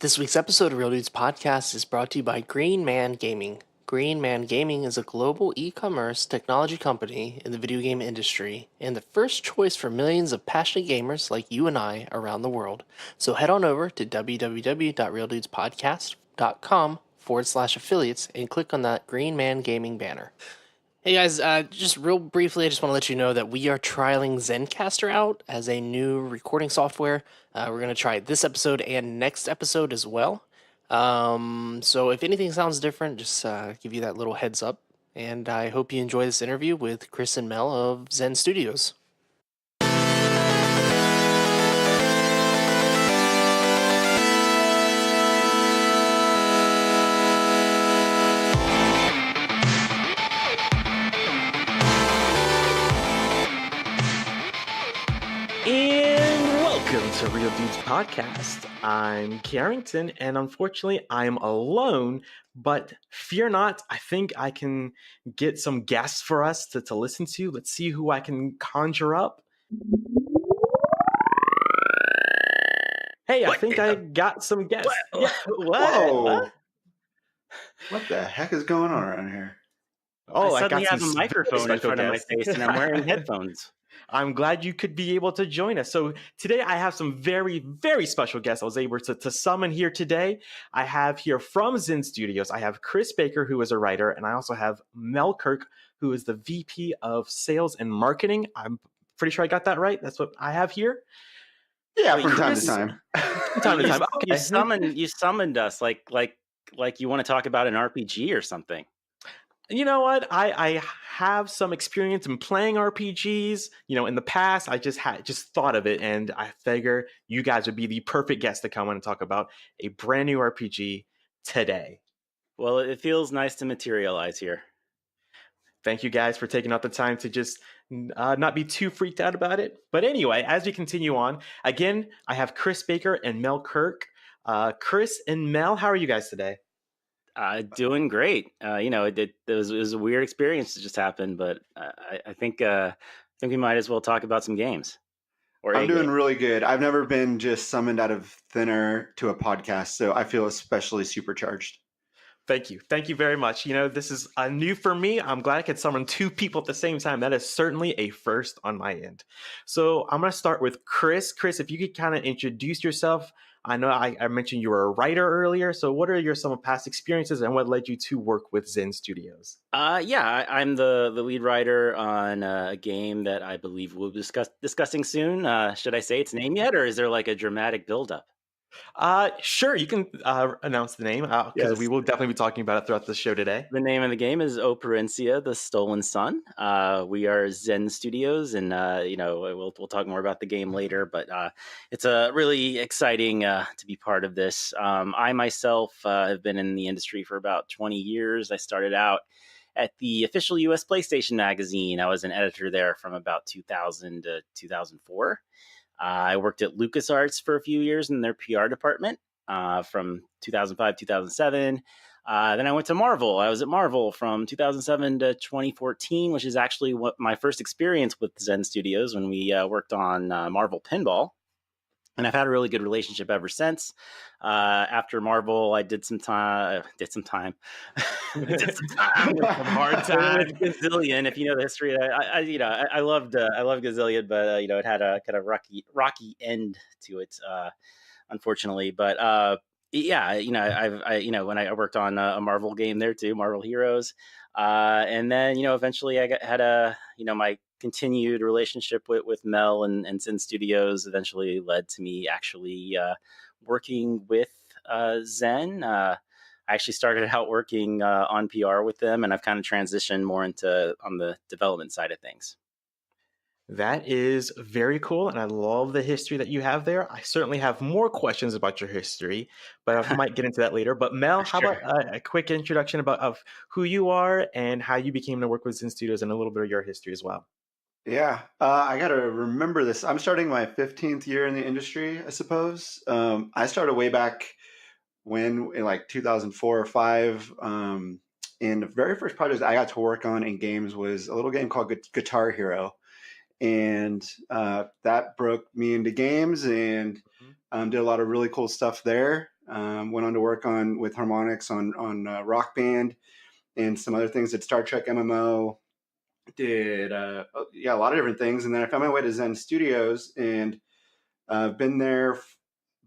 This week's episode of Real Dudes Podcast is brought to you by Green Man Gaming. Green Man Gaming is a global e-commerce technology company in the video game industry and the first choice for millions of passionate gamers like you and I around the world. So head on over to www.realdudespodcast.com/affiliates and click on that Green Man Gaming banner. Hey guys, just real briefly, I just want to let you know that we are trialing Zencaster out as a new recording software. We're going to try it this episode and next episode as well. So if anything sounds different, just give you that little heads up. And I hope you enjoy this interview with Chris and Mel of Zen Studios. And welcome to Real Dudes Podcast. I'm Carrington, and unfortunately, I'm alone. But fear not, I think I can get some guests for us to listen to. Let's see who I can conjure up. Hey, I think I got some guests. What? Whoa! What the heck is going on around here? Oh, I got suddenly have some a microphone in special front of my guests. face, and I'm wearing headphones. I'm glad you could be able to join us. So today I have some very, very special guests I was able to summon here today. I have here from Zen Studios, I have Chris Baker, who is a writer, and I also have Mel Kirk, who is the VP of Sales and Marketing. I'm pretty sure I got that right. That's what I have here. Yeah, Wait, from Chris- time to time. Time to time. Okay. You summoned us like you want to talk about an RPG or something. You know what? I have some experience in playing RPGs. In the past, I just thought of it, and I figure you guys would be the perfect guest to come on and talk about a brand new RPG today. Well, it feels nice to materialize here. Thank you guys for taking out the time to just not be too freaked out about it. But anyway, as we continue on, again, I have Chris Baker and Mel Kirk. Chris and Mel, how are you guys today? Doing great. It was a weird experience that just happened, but I think we might as well talk about some games. I'm doing really good. I've never been just summoned out of thin air to a podcast, so I feel especially supercharged. Thank you. Thank you very much. This is new for me. I'm glad I could summon two people at the same time. That is certainly a first on my end. So I'm going to start with Chris. Chris, if you could kind of introduce yourself. I know I mentioned you were a writer earlier. So what are some past experiences and what led you to work with Zen Studios? I'm the lead writer on a game that I believe we'll be discussing soon. Should I say its name yet, or is there like a dramatic buildup? Sure, you can announce the name because Yes. we will definitely be talking about it throughout the show today. The name of the game is Operencia, the Stolen Sun. We are Zen Studios, and we'll talk more about the game later. But it's a really exciting to be part of this. I myself have been in the industry for about 20 years. I started out at the official U.S. PlayStation magazine. I was an editor there from about 2000 to 2004. I worked at LucasArts for a few years in their PR department from 2005, 2007. Then I went to Marvel. I was at Marvel from 2007 to 2014, which is actually what my first experience with Zen Studios when we worked on Marvel Pinball. And I've had a really good relationship ever since. After Marvel, I did some time. Some hard time. Gazillion, if you know the history, I loved Gazillion, but it had a kind of rocky end to it, unfortunately. But when I worked on a Marvel game there too, Marvel Heroes, and then eventually I had my continued relationship with Mel and Zen Studios eventually led to me actually working with Zen. I actually started out working on PR with them, and I've kind of transitioned more on the development side of things. That is very cool, and I love the history that you have there. I certainly have more questions about your history, but I might get into that later. But Mel, how about a quick introduction of who you are and how you became to work with Zen Studios and a little bit of your history as well? Yeah, I got to remember this. I'm starting my 15th year in the industry, I suppose. I started way back in like 2004 or 5. And the very first project I got to work on in games was a little game called Guitar Hero. And that broke me into games and did a lot of really cool stuff there. Went on to work with Harmonix on Rock Band and some other things. Did Star Trek MMO. Did a lot of different things, and then I found my way to Zen Studios, and I've been there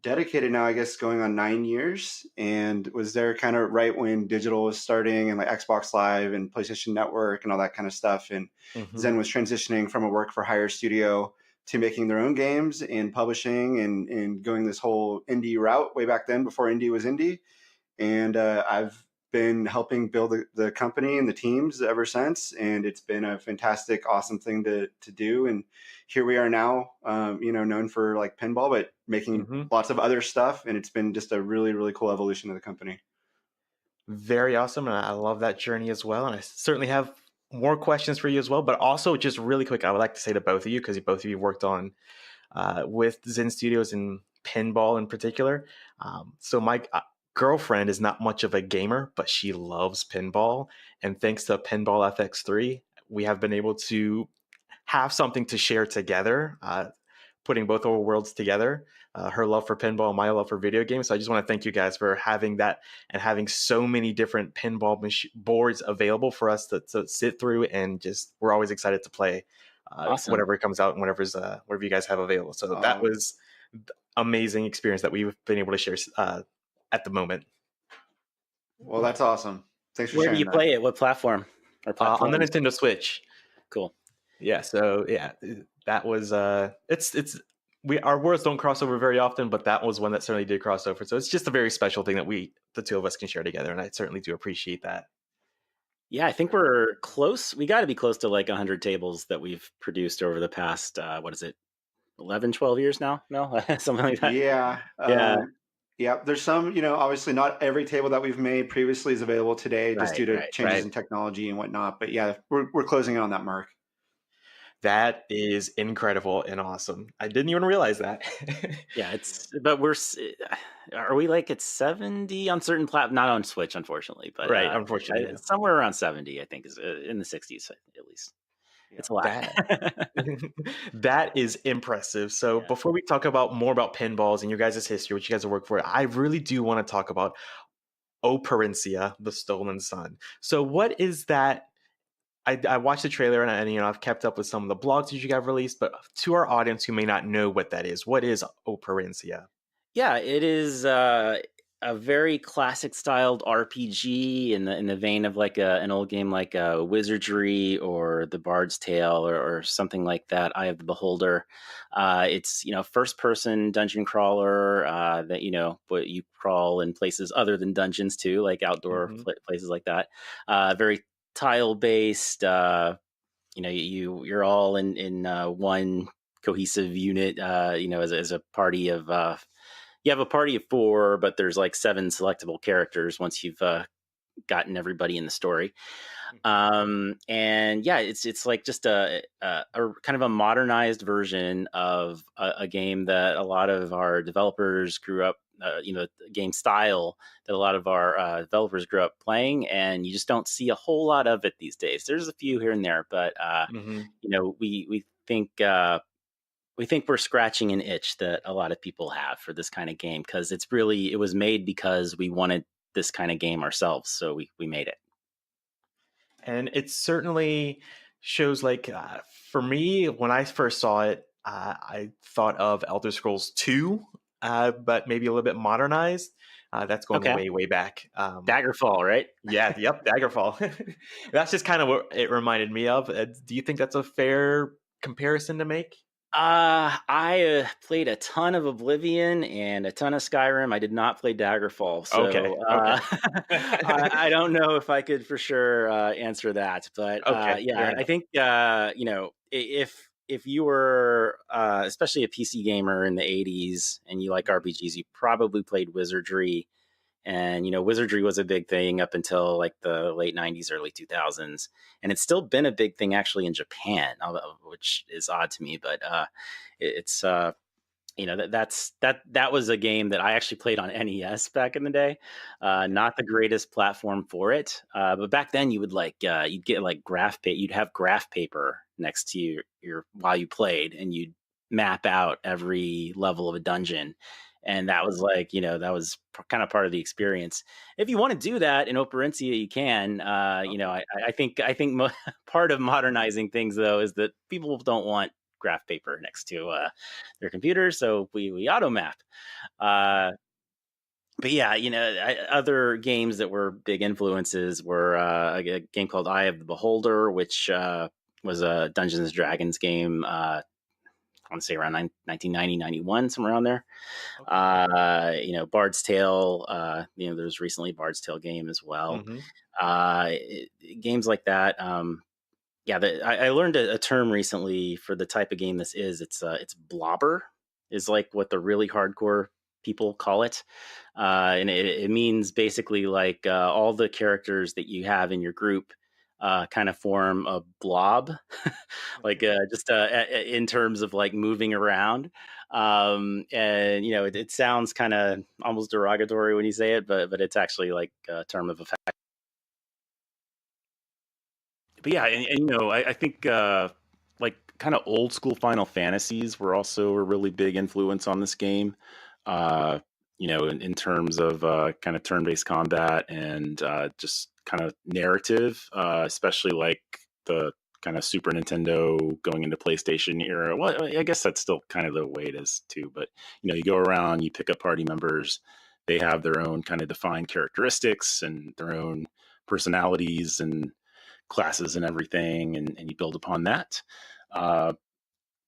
dedicated now, I guess, going on 9 years, and was there kind of right when digital was starting and like Xbox Live and PlayStation Network and all that kind of stuff. And Zen was transitioning from a work for hire studio to making their own games and publishing and going this whole indie route way back then before indie was indie. And I've been helping build the company and the teams ever since, and it's been a fantastic, awesome thing to do. And here we are now, known for like pinball, but making lots of other stuff, and it's been just a really, really cool evolution of the company. Very awesome, and I love that journey as well. And I certainly have more questions for you as well, but also just really quick, I would like to say to both of you, because both of you worked on with Zen Studios and pinball in particular. So my girlfriend is not much of a gamer, but she loves pinball. And thanks to Pinball FX3, we have been able to have something to share together, putting both our worlds together, her love for pinball and my love for video games. So I just want to thank you guys for having that and having so many different pinball boards available for us to sit through, and just we're always excited to play Awesome. whatever comes out and whatever you guys have available. So that was amazing experience that we've been able to share at the moment. Well, that's awesome. Thanks for Where sharing do you that. play it? What platform? Or On the Nintendo Switch. Cool. Yeah. So yeah, that was our worlds don't cross over very often, but that was one that certainly did cross over. So it's just a very special thing that the two of us can share together, and I certainly do appreciate that. Yeah, I think we're close. We got to be close to like 100 tables that we've produced over the past, 11, 12 years now? No, something like that. Yeah. Yeah. Yeah. There's some, obviously not every table that we've made previously is available today just due to changes in technology and whatnot. But yeah, we're closing in on that mark. That is incredible and awesome. I didn't even realize that. Yeah, are we like at 70 on certain not on Switch, unfortunately, but right, unfortunately, somewhere around 70, I think, is in the 60s at least. Yeah, it's a lot. That is impressive. So before we talk more about pinballs and your guys' history, what you guys have worked for, I really do want to talk about Operencia, the Stolen Sun. So what is that? I watched the trailer, and I've kept up with some of the blogs that you guys released, but to our audience who may not know what that is, what is Operencia? Yeah, it is a very classic styled RPG in the vein of like an old game like Wizardry or The Bard's Tale or something like that. Eye of the Beholder. It's first person dungeon crawler that but you crawl in places other than dungeons too, like outdoor places like that. Very tile based. You're all in one cohesive unit. As a party of. You have a party of 4, but there's like 7 selectable characters once you've gotten everybody in the story. And yeah, it's like just a kind of a modernized version of a game that a lot of our developers grew up, game style that a lot of our developers grew up playing, and you just don't see a whole lot of it these days. There's a few here and there, but we think. We think we're scratching an itch that a lot of people have for this kind of game, because it was made because we wanted this kind of game ourselves. So we made it. And it certainly shows, like, for me, when I first saw it, I thought of Elder Scrolls 2, but maybe a little bit modernized. That's going way, way back. Daggerfall, right? Yeah, yep, Daggerfall. That's just kind of what it reminded me of. Do you think that's a fair comparison to make? I played a ton of Oblivion and a ton of Skyrim. I did not play Daggerfall, so okay. I don't know if I could for sure answer that. But I think if you were especially a PC gamer in the 80s and you like RPGs, you probably played Wizardry. And, Wizardry was a big thing up until like the late 90s, early 2000s. And it's still been a big thing actually in Japan, which is odd to me. But it's, that was a game that I actually played on NES back in the day. Not the greatest platform for it. But back then you would you'd get like you'd have graph paper next to your while you played, and you'd map out every level of a dungeon. And that was like, that was kind of part of the experience. If you want to do that in Operencia, you can. I think part of modernizing things though is that people don't want graph paper next to their computers, so we auto map. Uh, but yeah, other games that were big influences were a game called Eye of the Beholder, which was a Dungeons and Dragons game. I want to say around 1990, 91, somewhere around there. Bard's Tale. There's recently Bard's Tale game as well. Mm-hmm. Games like that. I learned a term recently for the type of game this is. It's blobber, is like what the really hardcore people call it, and it means basically like all the characters that you have in your group kind of form a blob, like just in terms of like moving around. And it sounds kind of almost derogatory when you say it, but it's actually like a term of effect. But yeah, and I think like kind of old school Final Fantasies were also a really big influence on this game. In terms of kind of turn-based combat and just kind of narrative, especially like the kind of Super Nintendo going into PlayStation era. Well, I guess that's still kind of the way it is too. But you go around, you pick up party members. They have their own kind of defined characteristics and their own personalities and classes and everything, and you build upon that. But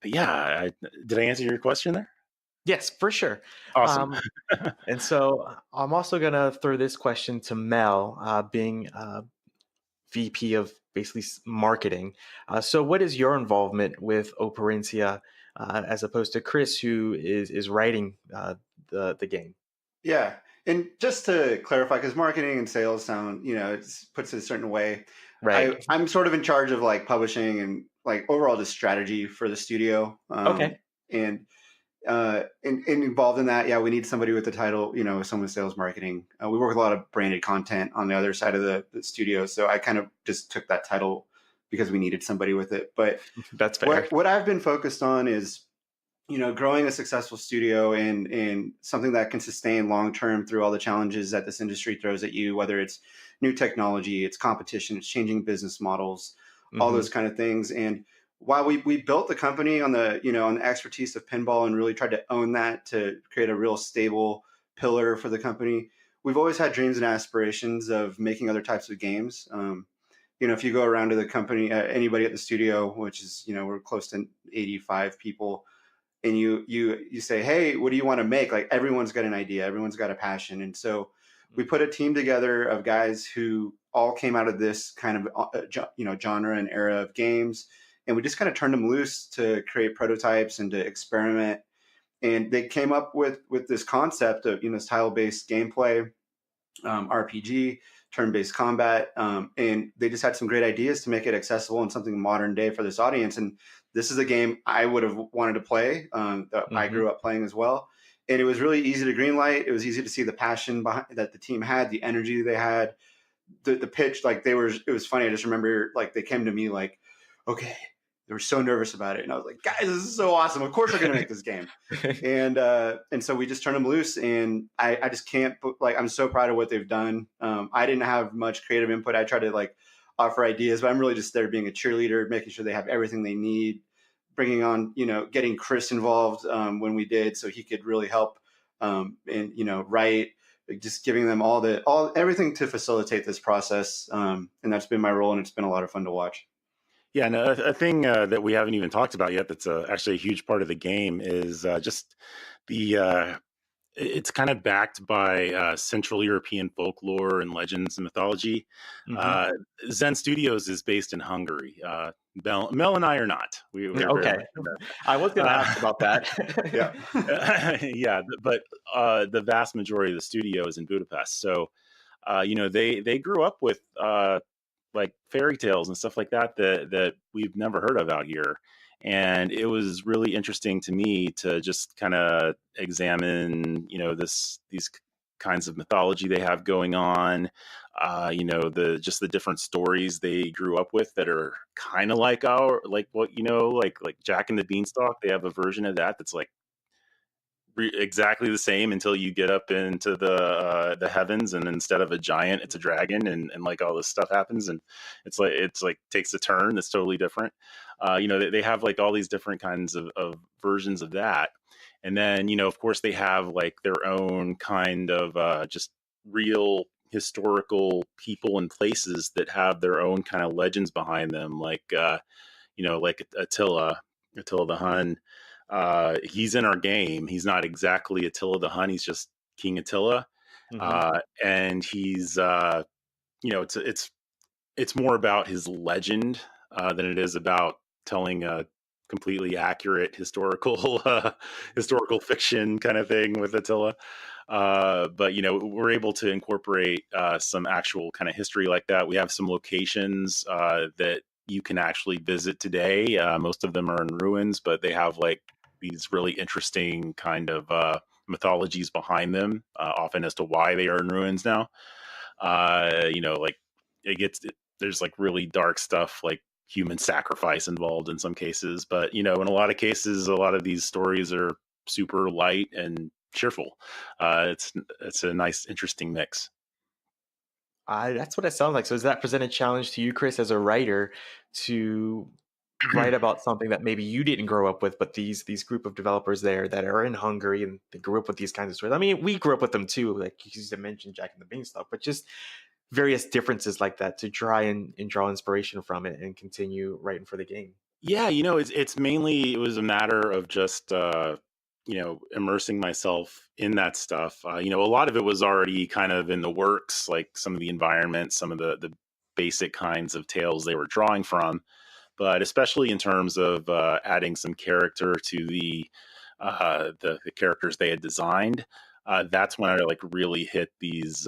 yeah, did I answer your question there? Yes, for sure. Awesome. And so I'm also going to throw this question to Mel, being VP of basically marketing. So what is your involvement with Operencia as opposed to Chris, who is writing the game? Yeah. And just to clarify, because marketing and sales sound, it puts it a certain way. Right. I'm sort of in charge of like publishing and like overall the strategy for the studio. Okay. And involved in that, yeah, we need somebody with the title, someone with sales marketing. We work with a lot of branded content on the other side of the studio. So I kind of just took that title because we needed somebody with it. But that's fair. What I've been focused on is growing a successful studio and something that can sustain long term through all the challenges that this industry throws at you, whether it's new technology, it's competition, it's changing business models, all those kind of things. And while we built the company on the on the expertise of pinball and really tried to own that to create a real stable pillar for the company, we've always had dreams and aspirations of making other types of games. If you go around to the company, anybody at the studio, which is we're close to 85 people, and you say, hey, what do you want to make? Like everyone's got an idea, everyone's got a passion. And so we put a team together of guys who all came out of this kind of genre and era of games, and we just kind of turned them loose to create prototypes and to experiment. And they came up with this concept of this tile-based gameplay, RPG, turn-based combat, and they just had some great ideas to make it accessible and something modern day for this audience. And this is a game I would have wanted to play, that I grew up playing as well. And it was really easy to greenlight. It was easy to see the passion behind, that the team had, the energy they had, the pitch. Like it was funny. I just remember like they came to me like, okay, they were so nervous about it. And I was like, guys, this is so awesome. Of course we're going to make this game. And so we just turned them loose, and I just can't I'm so proud of what they've done. I didn't have much creative input. I tried to like offer ideas, but I'm really just there being a cheerleader, making sure they have everything they need, bringing on, getting Chris involved when we did, so he could really help and, write, just giving them everything to facilitate this process. And that's been my role, and it's been a lot of fun to watch. Yeah, and a thing that we haven't even talked about yet that's actually a huge part of the game is just the it's kind of backed by Central European folklore and legends and mythology. Zen Studios is based in Hungary. Mel and I are not. We're okay. I was going to ask about that. Yeah, yeah, but the vast majority of the studio is in Budapest. So, they grew up with like fairy tales and stuff like that we've never heard of out here. And it was really interesting to me to just kind of examine, these kinds of mythology they have going on, the different stories they grew up with that are kind of like like Jack and the Beanstalk. They have a version of that that's like exactly the same until you get up into the heavens, and instead of a giant, it's a dragon, and like all this stuff happens, and it's like takes a turn that's totally different. They have like all these different kinds of versions of that, and then of course they have like their own kind of just real historical people and places that have their own kind of legends behind them, like Attila the Hun. He's in our game. He's not exactly Attila the Hun. He's just King Attila, Hmm. and he's it's more about his legend than it is about telling a completely accurate historical historical fiction kind of thing with Attila. But we're able to incorporate some actual kind of history like that. We have some locations that you can actually visit today. Most of them are in ruins, but they have like these really interesting kind of mythologies behind them, often as to why they are in ruins now. Like there's like really dark stuff like human sacrifice involved in some cases, but in a lot of cases, a lot of these stories are super light and cheerful. It's a nice, interesting mix. That's what it sounds like. So, does that present a challenge to you, Chris, as a writer, to write about something that maybe you didn't grow up with, but these group of developers there that are in Hungary and they grew up with these kinds of stories? I mean, we grew up with them too, like you used to mention Jack and the Beanstalk, but just various differences like that to try and draw inspiration from it and continue writing for the game. Yeah, it's mainly it was a matter of just immersing myself in that stuff. A lot of it was already kind of in the works, like some of the environments, some of the basic kinds of tales they were drawing from, but especially in terms of adding some character to the characters they had designed. That's when I like really hit these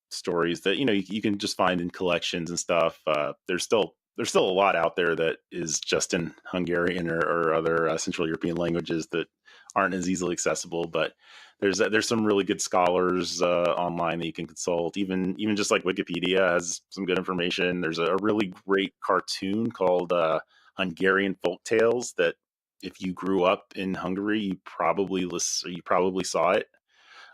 stories that you can just find in collections and stuff. There's still a lot out there that is just in Hungarian or other Central European languages that aren't as easily accessible. But there's some really good scholars online that you can consult. Even just like Wikipedia has some good information. There's a really great cartoon called Hungarian Folk Tales that if you grew up in Hungary, you probably saw it.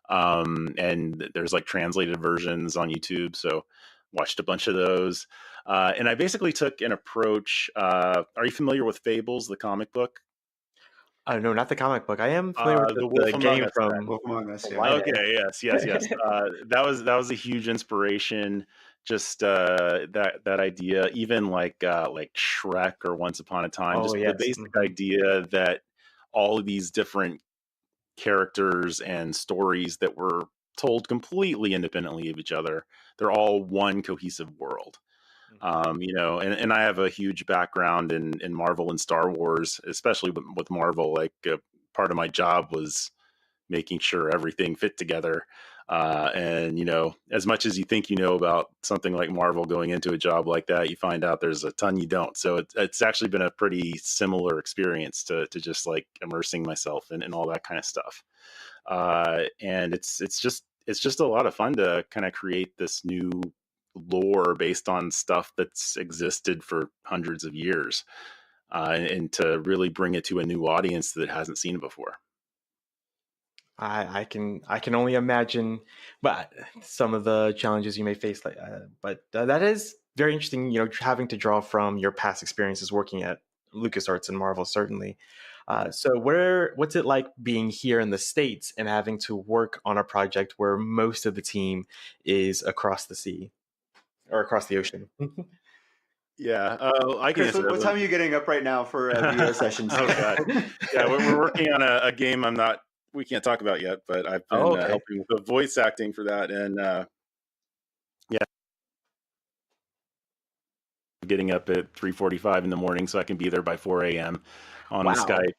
And there's like translated versions on YouTube, so watched a bunch of those. And I basically took an approach. Are you familiar with Fables, the comic book? No, not the comic book. I am familiar with The Wolf the Among game Us, then. Wolf Among Us, from yeah. Light Edge. Okay, yes. That was a huge inspiration. Just that idea, even like Shrek or Once Upon a Time, Oh just the yes. basic idea that all of these different characters and stories that were told completely independently of each other. They're all one cohesive world. And I have a huge background in Marvel and Star Wars, especially with Marvel. Like part of my job was making sure everything fit together. And as much as you think about something like Marvel going into a job like that, you find out there's a ton you don't. So it's actually been a pretty similar experience to just like immersing myself in all that kind of stuff. And it's just a lot of fun to kind of create this new lore based on stuff that's existed for hundreds of years, and to really bring it to a new audience that hasn't seen it before. I can only imagine, but some of the challenges you may face. But that is very interesting. Having to draw from your past experiences working at LucasArts and Marvel, certainly. So, what's it like being here in the States and having to work on a project where most of the team is across the sea or across the ocean? Yeah, I can Chris, answer what that time are you getting up right now for VO sessions? Oh god, yeah, we're working on a game we can't talk about yet, but I've been Oh, okay. helping with the voice acting for that, and yeah, getting up at 3:45 in the morning so I can be there by 4 a.m. on Wow. Skype.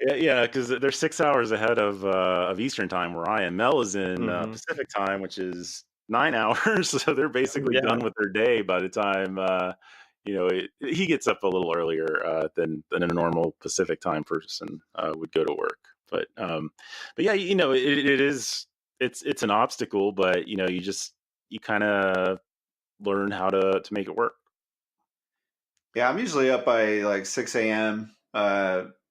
Yeah, because they're 6 hours ahead of Eastern time where I am. Mel is in Mhm. Pacific time, which is 9 hours, so they're basically Yeah. done with their day by the time he gets up a little earlier than a normal Pacific time person would go to work. But yeah, it's an obstacle, but you kind of learn how to make it work. Yeah, I'm usually up by like 6 a.m.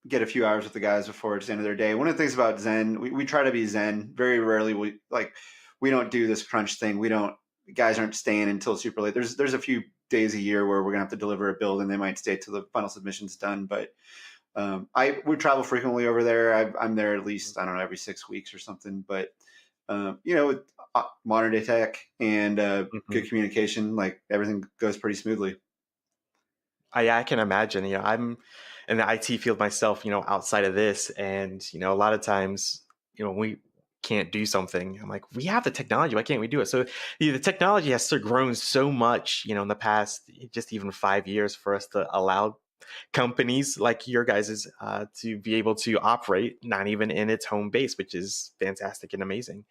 get a few hours with the guys before it's the end of their day. One of the things about Zen, we try to be Zen. Very rarely we don't do this crunch thing. Guys aren't staying until super late. There's a few days a year where we're gonna have to deliver a build and they might stay till the final submission's done. But we travel frequently over there. I'm there at least, I don't know, every 6 weeks or something. But with modern day tech and good communication, like everything goes pretty smoothly. I can imagine. I'm in the IT field myself, outside of this, and a lot of times, we can't do something. I'm like, we have the technology. Why can't we do it? So the technology has grown so much, in the past, just even 5 years, for us to allow companies like your guys's to be able to operate, not even in its home base, which is fantastic and amazing.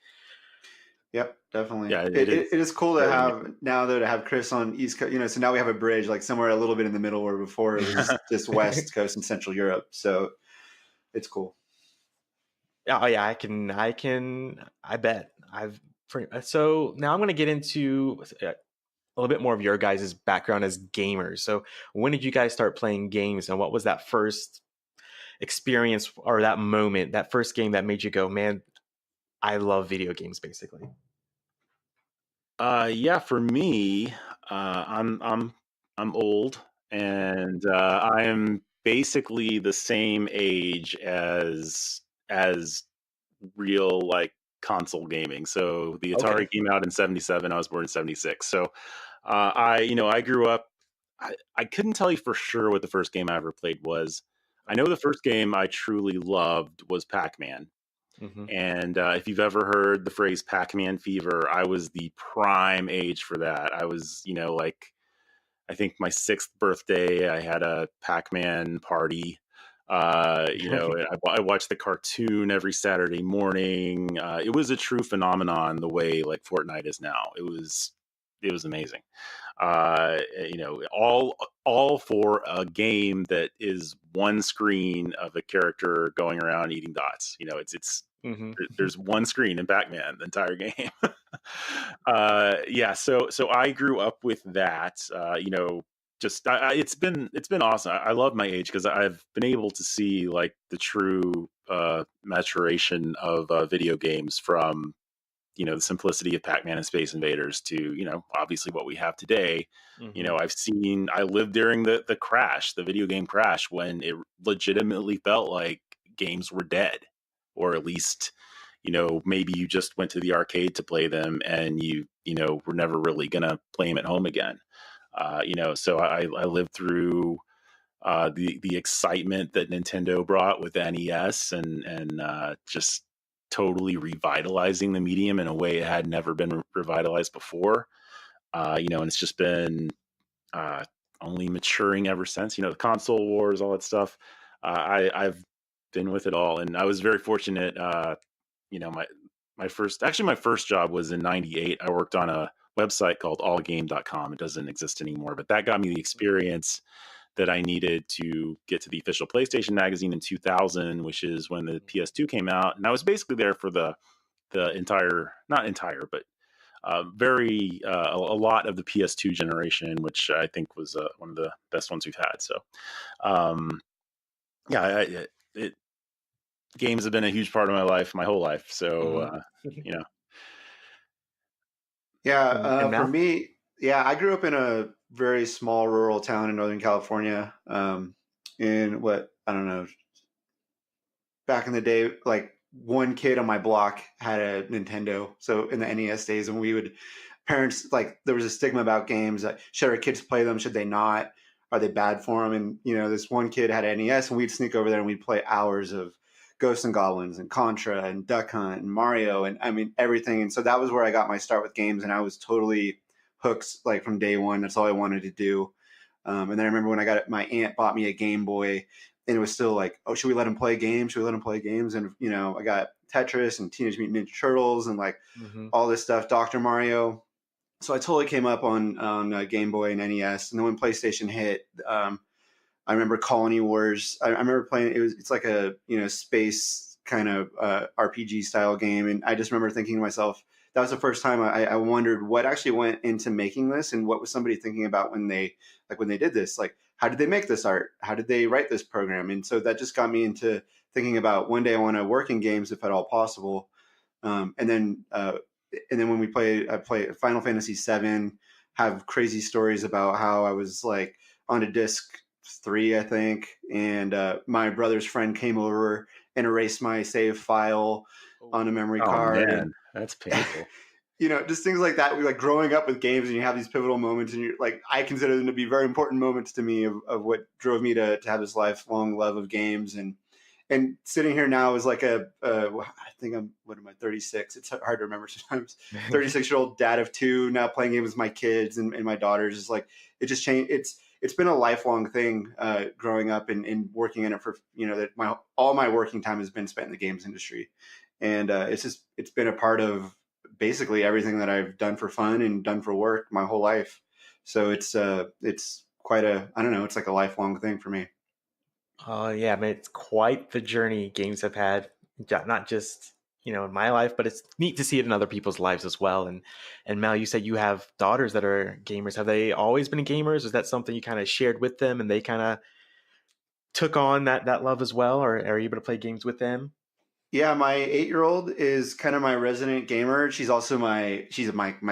Yep, definitely. Yeah, It is cool to very have now, though, to have Chris on East Coast. So now we have a bridge, like somewhere a little bit in the middle, where before it was just West Coast and Central Europe. So it's cool. Oh yeah, I bet. So now I'm going to get into a little bit more of your guys' background as gamers. So when did you guys start playing games, and what was that first experience or that moment, that first game that made you go, man, I love video games, basically? Yeah, for me, I'm old, and I am basically the same age as real like console gaming. So the Atari Okay. came out in '77. I was born in '76. So I grew up. I couldn't tell you for sure what the first game I ever played was. I know the first game I truly loved was Pac-Man. Mm-hmm. And if you've ever heard the phrase Pac-Man fever, I was the prime age for that. I was, like, I think my 6th birthday, I had a Pac-Man party. I watched the cartoon every Saturday morning. It was a true phenomenon the way like Fortnite is now. It was amazing. All for a game that is one screen of a character going around eating dots. It's Mm-hmm. there's one screen in Pac-Man the entire game. So I grew up with that. It's been awesome. I love my age because I've been able to see like the true maturation of video games from the simplicity of Pac-Man and Space Invaders to obviously what we have today. Mm-hmm. I lived during the crash, the video game crash, when it legitimately felt like games were dead, or at least maybe you just went to the arcade to play them and you were never really gonna play them at home again. So I lived through the excitement that Nintendo brought with NES and just totally revitalizing the medium in a way it had never been revitalized before. And it's just been uh, only maturing ever since. The console wars, all that stuff. I've been with it all, and I was very fortunate. My first job was in '98. I worked on a website called allgame.com. It doesn't exist anymore, but that got me the experience that I needed to get to the official PlayStation magazine in 2000, which is when the PS2 came out. And I was basically there for the entire, not entire, but a lot of the PS2 generation, which I think was one of the best ones we've had. So, yeah, games have been a huge part of my life, my whole life. So, Yeah, And for now? me, yeah, I grew up in a very small rural town in Northern California. In what, I don't know, back in the day, like one kid on my block had a Nintendo. So in the NES days, and parents, like, there was a stigma about games. Like, should our kids play them? Should they not? Are they bad for them? And this one kid had an NES, and we'd sneak over there and we'd play hours of Ghosts and Goblins and Contra and Duck Hunt and Mario, and I mean everything. And so that was where I got my start with games, and I was totally hooked, like, from day one. That's all I wanted to do. And then I remember when my aunt bought me a Game Boy, and it was still like, oh, should we let him play games? Should we let him play games? And I got Tetris and Teenage Mutant Ninja Turtles and like Mm-hmm. all this stuff, Dr. Mario. So I totally came up on Game Boy and NES. And then when PlayStation hit, I remember Colony Wars. I remember playing. It's like a space kind of RPG style game, and I just remember thinking to myself, that was the first time I wondered what actually went into making this, and what was somebody thinking about when they did this. Like, how did they make this art? How did they write this program? And so that just got me into thinking about one day I want to work in games if at all possible. And then when I play Final Fantasy VII, have crazy stories about how I was like on a disc 3, I think, and my brother's friend came over and erased my save file on a memory Oh card, man, and that's painful. just things like that. We like growing up with games, and you have these pivotal moments, and you're like, I consider them to be very important moments to me of what drove me to have this lifelong love of games. And sitting here now is like I think what am I, 36? It's hard to remember sometimes. 36-year-old dad of 2, now playing games with my kids and my daughters. Is like, it just changed. It's been a lifelong thing growing up and working in it for, that all my working time has been spent in the games industry. And it's been a part of basically everything that I've done for fun and done for work my whole life. So it's quite I don't know, it's like a lifelong thing for me. Oh yeah, man, it's quite the journey games have had, not just in my life, but it's neat to see it in other people's lives as well. And Mel, you said you have daughters that are gamers. Have they always been gamers? Is that something you kind of shared with them, and they kind of took on that love as well, or are you able to play games with them? Yeah, my 8-year-old is kind of my resident gamer. She's also my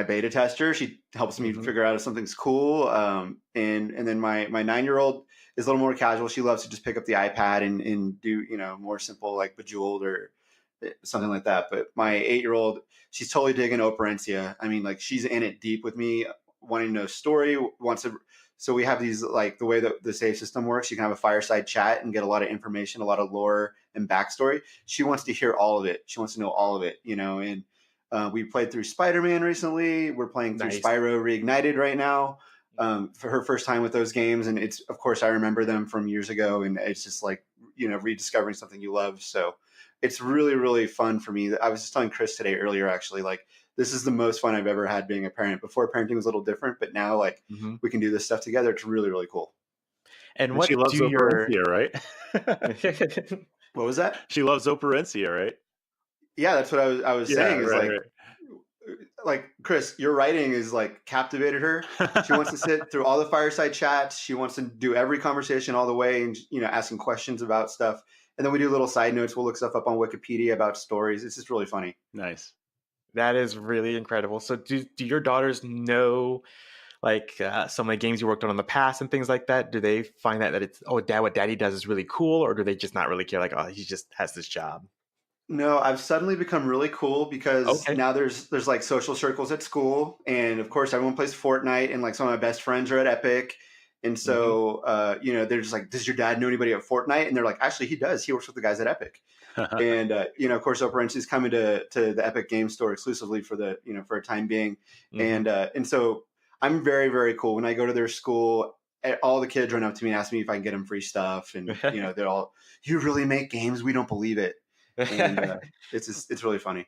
beta tester. She helps me Hmm. figure out if something's cool. And then my 9-year-old is a little more casual. She loves to just pick up the iPad and do more simple like Bejeweled or something like that. But my 8-year-old, she's totally digging Operencia. I mean, like she's in it deep with me, wanting to know story. Wants to. So we have these, like, the way that the save system works. You can have a fireside chat and get a lot of information, a lot of lore and backstory. She wants to hear all of it. She wants to know all of it, and we played through Spider-Man recently. We're playing through Nice. Spyro Reignited right now, for her first time with those games. And it's, of course, I remember them from years ago, and it's just like, rediscovering something you love. So it's really, really fun for me. I was just telling Chris today earlier, actually, like, this is the most fun I've ever had being a parent. Before, parenting was a little different, but now, like, Hmm. we can do this stuff together. It's really, really cool. And And she what loves do your Operencia, right? What was that? She loves Operencia, right? Yeah, that's what I was Yeah, saying, is right, like, Chris, your writing is like captivated her. She wants to sit through all the fireside chats. She wants to do every conversation all the way, and asking questions about stuff. And then we do little side notes. We'll look stuff up on Wikipedia about stories. It's just really funny. Nice. That is really incredible. So do your daughters know, like, some of the games you worked on in the past and things like that? Do they find that it's, oh, dad, what daddy does is really cool, or do they just not really care? Like, oh, he just has this job. No, I've suddenly become really cool because Okay. now there's like social circles at school, and of course everyone plays Fortnite, and like some of my best friends are at Epic, and Hmm. so they're just like, does your dad know anybody at Fortnite? And they're like, actually, he does. He works with the guys at Epic. And of course, Operencia is coming to the Epic Game Store exclusively for for a time being, Hmm. and so I'm very, very cool when I go to their school. All the kids run up to me and ask me if I can get them free stuff, and they're all, "You really make games? We don't believe it." And it's really funny.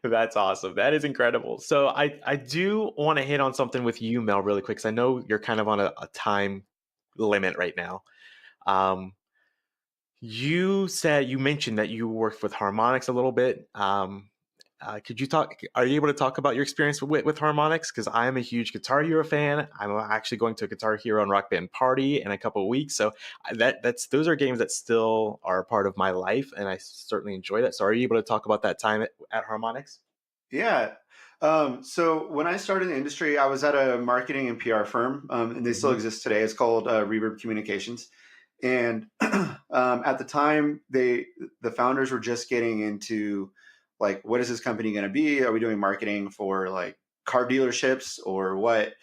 That's awesome. That is incredible. So I do want to hit on something with you, Mel, really quick, because I know you're kind of on a time limit right now. Um, you mentioned that you worked with harmonics a little bit. Could you talk? Are you able to talk about your experience with harmonics? Because I am a huge Guitar Hero fan. I'm actually going to a Guitar Hero and Rock Band party in a couple of weeks. So those are games that still are a part of my life, and I certainly enjoy that. So are you able to talk about that time at harmonics? Yeah. So when I started in the industry, I was at a marketing and PR firm, and they still Hmm. exist today. It's called Reverb Communications. And at the time, the founders were just getting into, like, what is this company going to be? Are we doing marketing for like car dealerships or what?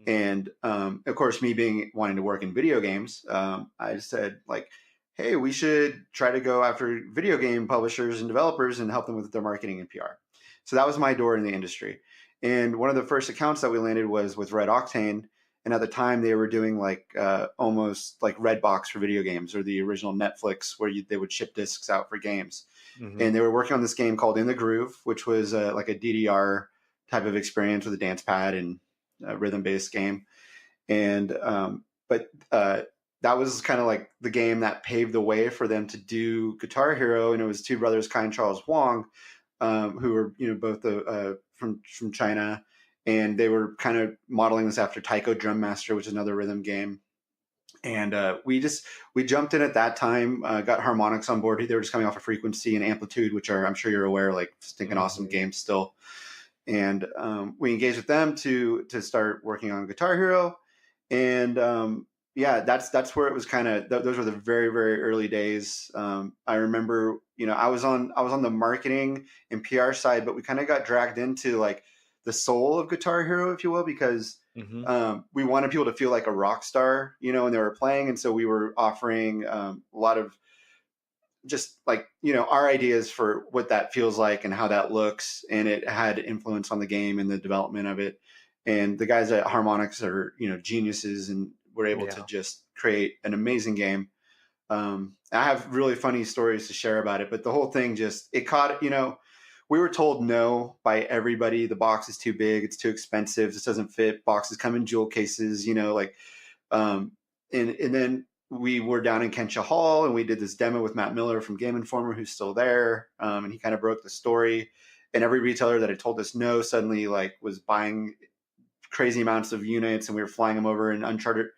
And of course, me being wanting to work in video games, I said, like, hey, we should try to go after video game publishers and developers and help them with their marketing and PR. So that was my door in the industry. And one of the first accounts that we landed was with Red Octane. And at the time, they were doing like almost like Redbox for video games, or the original Netflix, where they would ship discs out for games. Hmm. And they were working on this game called In the Groove, which was like a DDR type of experience with a dance pad and a rhythm-based game. And but that was kind of like the game that paved the way for them to do Guitar Hero. And it was two brothers, Kai and Charles Wong, who were both from China, and they were kind of modeling this after Taiko Drum Master, which is another rhythm game. And we jumped in at that time, got harmonics on board. They were just coming off of frequency and amplitude, which are, I'm sure you're aware, like stinking awesome games still. And we engaged with them to start working on Guitar Hero. And yeah, that's where it was kind of, those were the very, very early days. I remember, I was on the marketing and PR side, but we kind of got dragged into like the soul of Guitar Hero, if you will, because we wanted people to feel like a rock star, when they were playing. And so we were offering a lot of just like, our ideas for what that feels like and how that looks. And it had influence on the game and the development of it. And the guys at Harmonix are, geniuses, and were able to just create an amazing game. I have really funny stories to share about it, but the whole thing it caught, we were told no by everybody. The box is too big. It's too expensive. This doesn't fit. Boxes come in jewel cases, and then we were down in Kensha Hall, and we did this demo with Matt Miller from Game Informer, who's still there. And he kind of broke the story, and every retailer that had told us no suddenly was buying crazy amounts of units, and we were flying them over in chartered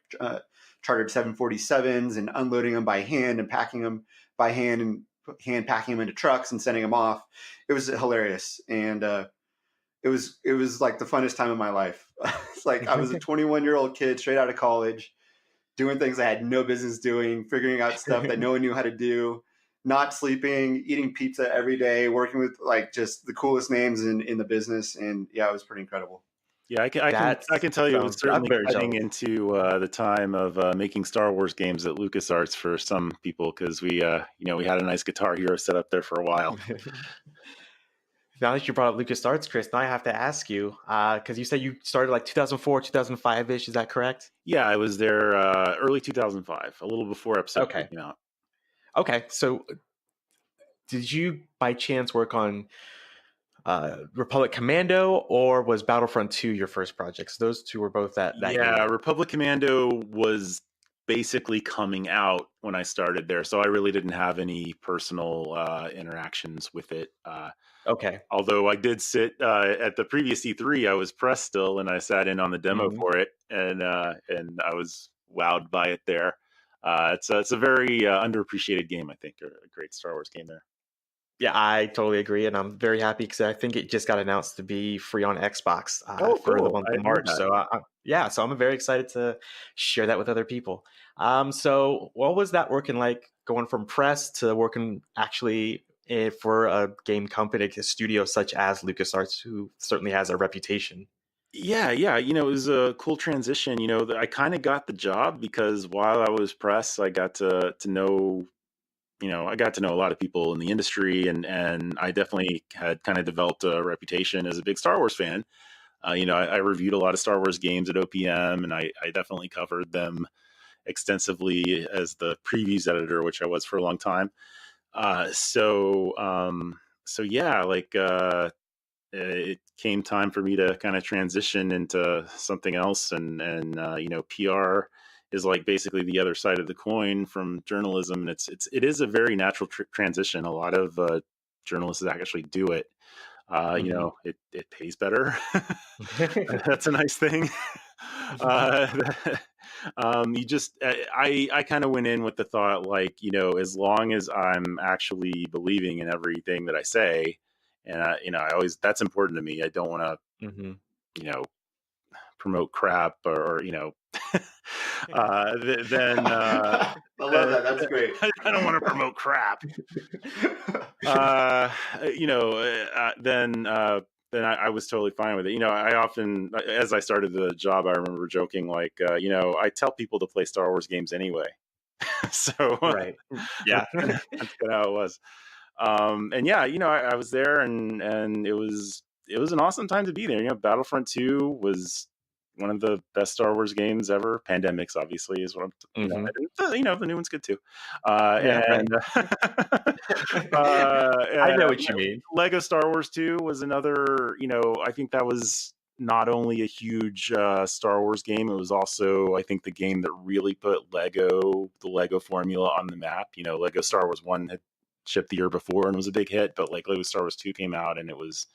747s and unloading them by hand and packing them by hand and hand packing them into trucks and sending them off. It was hilarious. And it was like the funnest time of my life. It's like I was a 21-year-old kid straight out of college, doing things I had no business doing, figuring out stuff that no one knew how to do, not sleeping, eating pizza every day, working with just the coolest names in the business. And yeah, it was pretty incredible. Yeah, I can tell you it was certainly heading into the time of making Star Wars games at LucasArts for some people, because we had a nice Guitar Hero set up there for a while. Now that you brought up LucasArts, Chris, now I have to ask you, because you said you started like 2004, 2005-ish. Is that correct? Yeah, I was there early 2005, a little before episode 2 came out. Okay, so did you by chance work on Republic Commando, or was Battlefront 2 your first project? So those two were both that yeah, Republic Commando was basically coming out when I started there, so I really didn't have any personal interactions with it. Okay. Although I did sit at the previous E3, I was press still, and I sat in on the demo for it, and I was wowed by it there. It's a very underappreciated game, I think, a great Star Wars game there. Yeah, I totally agree, and I'm very happy because I think it just got announced to be free on Xbox for the month of March. So so I'm very excited to share that with other people. So what was that working like, going from press to working actually for a game company, a studio such as LucasArts, who certainly has a reputation? Yeah, it was a cool transition. I kind of got the job because while I was press, I got to know. I got to know a lot of people in the industry, and I definitely had kind of developed a reputation as a big Star Wars fan. I reviewed a lot of Star Wars games at OPM, and I definitely covered them extensively as the previews editor, which I was for a long time. So yeah, it came time for me to kind of transition into something else, and PR is like basically the other side of the coin from journalism, and it is a very natural transition. A lot of journalists actually do it. It pays better. That's a nice thing. I kind of went in with the thought, as long as I'm actually believing in everything that I say, and I always, that's important to me. I don't want to promote crap or then I love that. That's great. I don't want to promote crap. Then I was totally fine with it. I often, as I started the job, I remember joking I tell people to play Star Wars games anyway. So right, yeah, that's kind of how it was. And yeah, I was there, and it was an awesome time to be there. Battlefront 2 was one of the best Star Wars games ever. Pandemics, obviously, is what I'm. The new one's good too. I know what you mean. Lego Star Wars 2 was another. I think that was not only a huge Star Wars game, it was also, I think, the game that really put the Lego formula on the map. Lego Star Wars 1 had shipped the year before and was a big hit, but Lego Star Wars 2 came out, and it was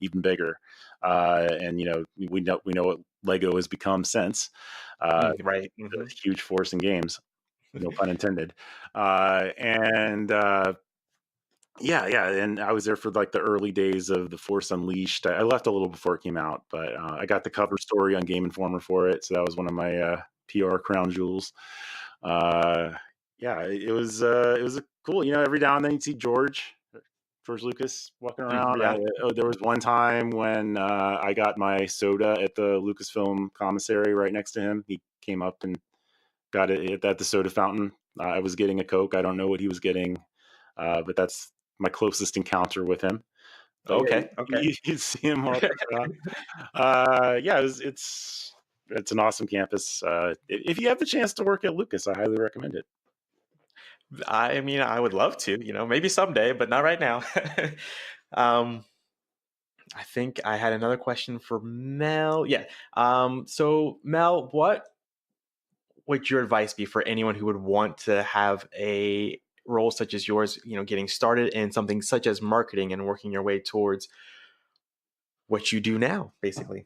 even bigger. And we know what Lego has become since. Right. A huge force in games, no pun intended. And yeah, and I was there for like the early days of the Force Unleashed. I left a little before it came out, but I got the cover story on Game Informer for it, so that was one of my PR crown jewels. Yeah, it was a cool. Every now and then you'd see George Lucas walking around. Yeah. There was one time when I got my soda at the Lucasfilm commissary right next to him. He came up and got it at the soda fountain. I was getting a Coke. I don't know what he was getting, but that's my closest encounter with him. But yeah, Okay. you'd see him walking around. Yeah, it's an awesome campus. If you have the chance to work at Lucas, I highly recommend it. I mean, I would love to, maybe someday, but not right now. I think I had another question for Mel. Yeah. So Mel, what would your advice be for anyone who would want to have a role such as yours, getting started in something such as marketing and working your way towards what you do now, basically?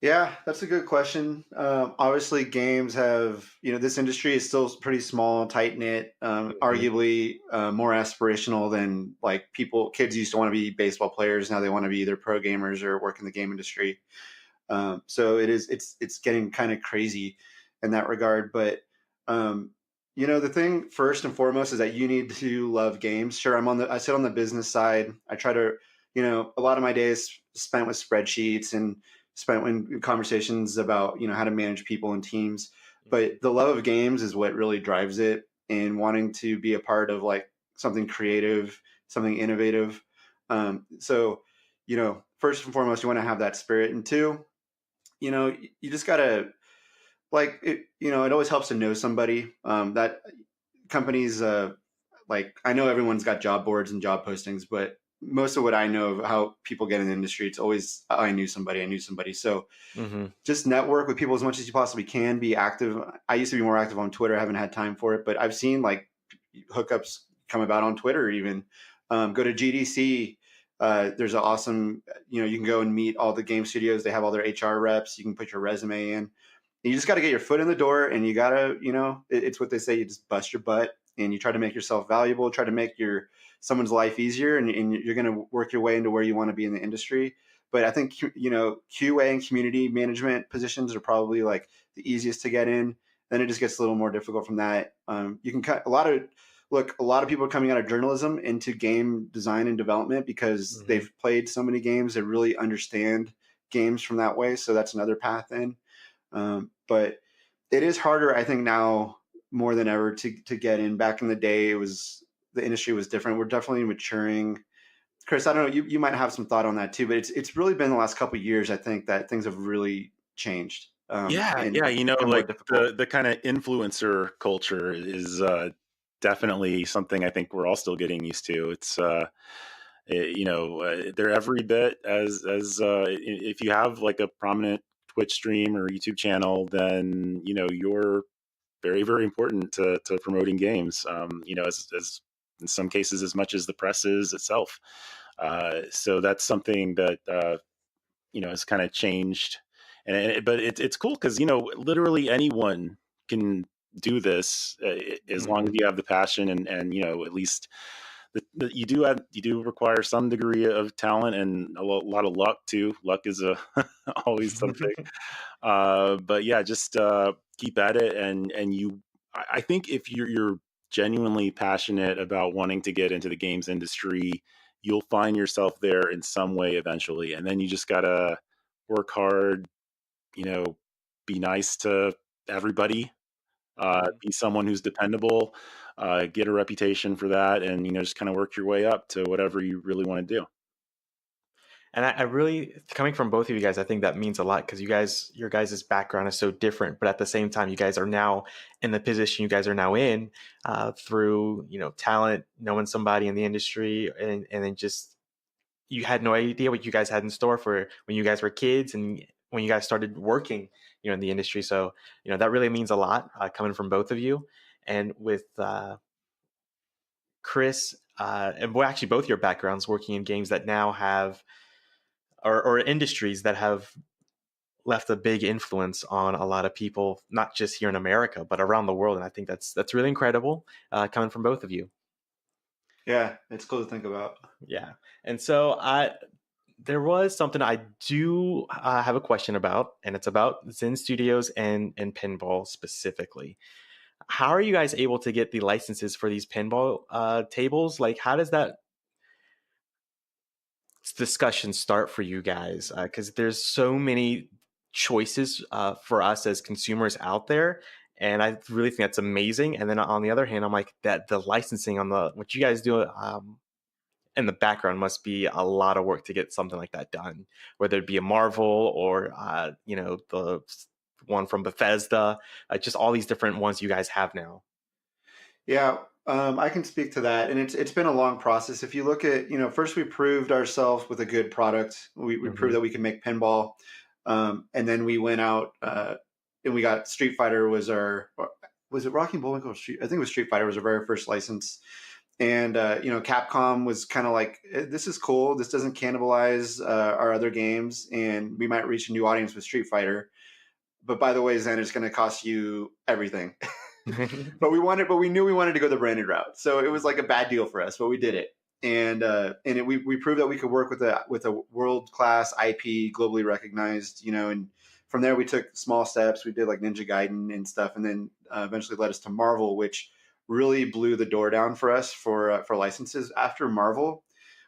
Yeah, that's a good question. Obviously, games have, this industry is still pretty small, tight knit, arguably more aspirational than like kids used to want to be baseball players. Now they want to be either pro gamers or work in the game industry. So it's getting kind of crazy in that regard. But, the thing first and foremost is that you need to love games. Sure, I sit on the business side. I try to, a lot of my days spent with spreadsheets and spent in conversations about how to manage people and teams, but the love of games is what really drives it, and wanting to be a part of like something creative, something innovative. So first and foremost, you want to have that spirit, and two, you just gotta like it. It always helps to know somebody. That companies, like I know everyone's got job boards and job postings, but most of what I know of how people get in the industry, it's always I knew somebody. So just network with people as much as you possibly can. Be active. I used to be more active on Twitter. I haven't had time for it, but I've seen like hookups come about on Twitter even. Go to GDC. There's an awesome, you can go and meet all the game studios. They have all their HR reps. You can put your resume in. You just got to get your foot in the door, and you got to, it's what they say, you just bust your butt and you try to make yourself valuable, try to make someone's life easier, and you're going to work your way into where you want to be in the industry. But I think, QA and community management positions are probably like the easiest to get in. Then it just gets a little more difficult from that. You can cut a lot of people are coming out of journalism into game design and development because they've played so many games. They really understand games from that way. So that's another path in. But it is harder, I think, now more than ever to get in. Back in the day, the industry was different. We're definitely maturing. Chris, I don't know, you might have some thought on that too, but it's really been the last couple of years, I think, that things have really changed. Yeah, like the kind of influencer culture is definitely something I think we're all still getting used to. It's they're every bit as if you have like a prominent Twitch stream or YouTube channel, then you're very, very important to promoting games. As in some cases as much as the press is itself. So that's something that has kind of changed. But it's cool because literally anyone can do this as long as you have the passion and at least you do require some degree of talent and a lot of luck too. Luck is always something. But yeah, just keep at it, and I think if you're genuinely passionate about wanting to get into the games industry, you'll find yourself there in some way eventually, and then you just gotta work hard, be nice to everybody, be someone who's dependable, get a reputation for that, and just kind of work your way up to whatever you really want to do. And I really, coming from both of you guys, I think that means a lot because your guys' background is so different. But at the same time, you guys are now in the position you guys are now in through, talent, knowing somebody in the industry, and then just you had no idea what you guys had in store for when you guys were kids and when you guys started working, in the industry. So, that really means a lot coming from both of you. And with Chris, and well, actually both your backgrounds working in games that now have or industries that have left a big influence on a lot of people, not just here in America, but around the world. And I think that's really incredible coming from both of you. Yeah, it's cool to think about. Yeah. And so there was something I do have a question about, and it's about Zen Studios and pinball specifically. How are you guys able to get the licenses for these pinball tables? Like, how does that discussion start for you guys? Because there's so many choices for us as consumers out there, and I really think that's amazing. And then on the other hand, I'm like, that the licensing on what you guys do in the background must be a lot of work to get something like that done, whether it be a Marvel or the one from Bethesda, just all these different ones you guys have now. Yeah, I can speak to that, and it's been a long process. If you look at, first we proved ourselves with a good product. We proved that we can make pinball, and then we went out and we got Street Fighter was was it Rocky and Bullwinkle? I think it was Street Fighter was our very first license, and Capcom was kind of like, this is cool. This doesn't cannibalize our other games, and we might reach a new audience with Street Fighter. But by the way, Zen, it's going to cost you everything. But we knew we wanted to go the branded route, so it was like a bad deal for us, but we did it, and we proved that we could work with a world class IP, globally recognized, and from there we took small steps. We did like Ninja Gaiden and stuff, and then eventually led us to Marvel, which really blew the door down for us for licenses. After Marvel,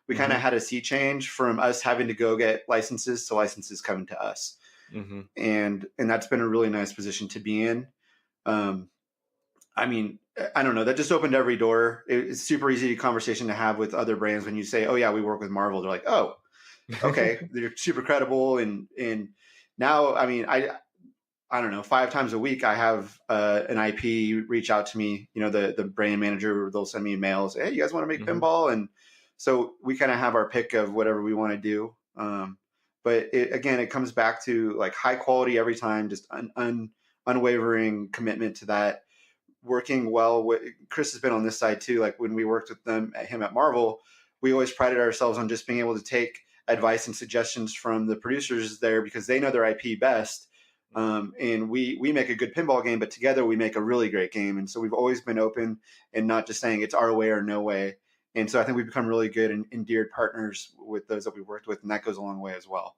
we kind of had a sea change from us having to go get licenses to licenses coming to us, and that's been a really nice position to be in. I mean, I don't know. That just opened every door. It's super easy conversation to have with other brands when you say, "Oh yeah, we work with Marvel." They're like, "Oh, okay." They're super credible, and now, I mean, I don't know. 5 times a week, I have an IP reach out to me. The brand manager, they'll send me emails. Hey, you guys want to make pinball? And so we kind of have our pick of whatever we want to do. But it comes back to like high quality every time, just unwavering commitment to that. Working well with Chris has been on this side too. Like when we worked with him at Marvel, we always prided ourselves on just being able to take advice and suggestions from the producers there because they know their IP best. And we make a good pinball game, but together we make a really great game. And so we've always been open and not just saying it's our way or no way. And so I think we've become really good and endeared partners with those that we worked with, and that goes a long way as well.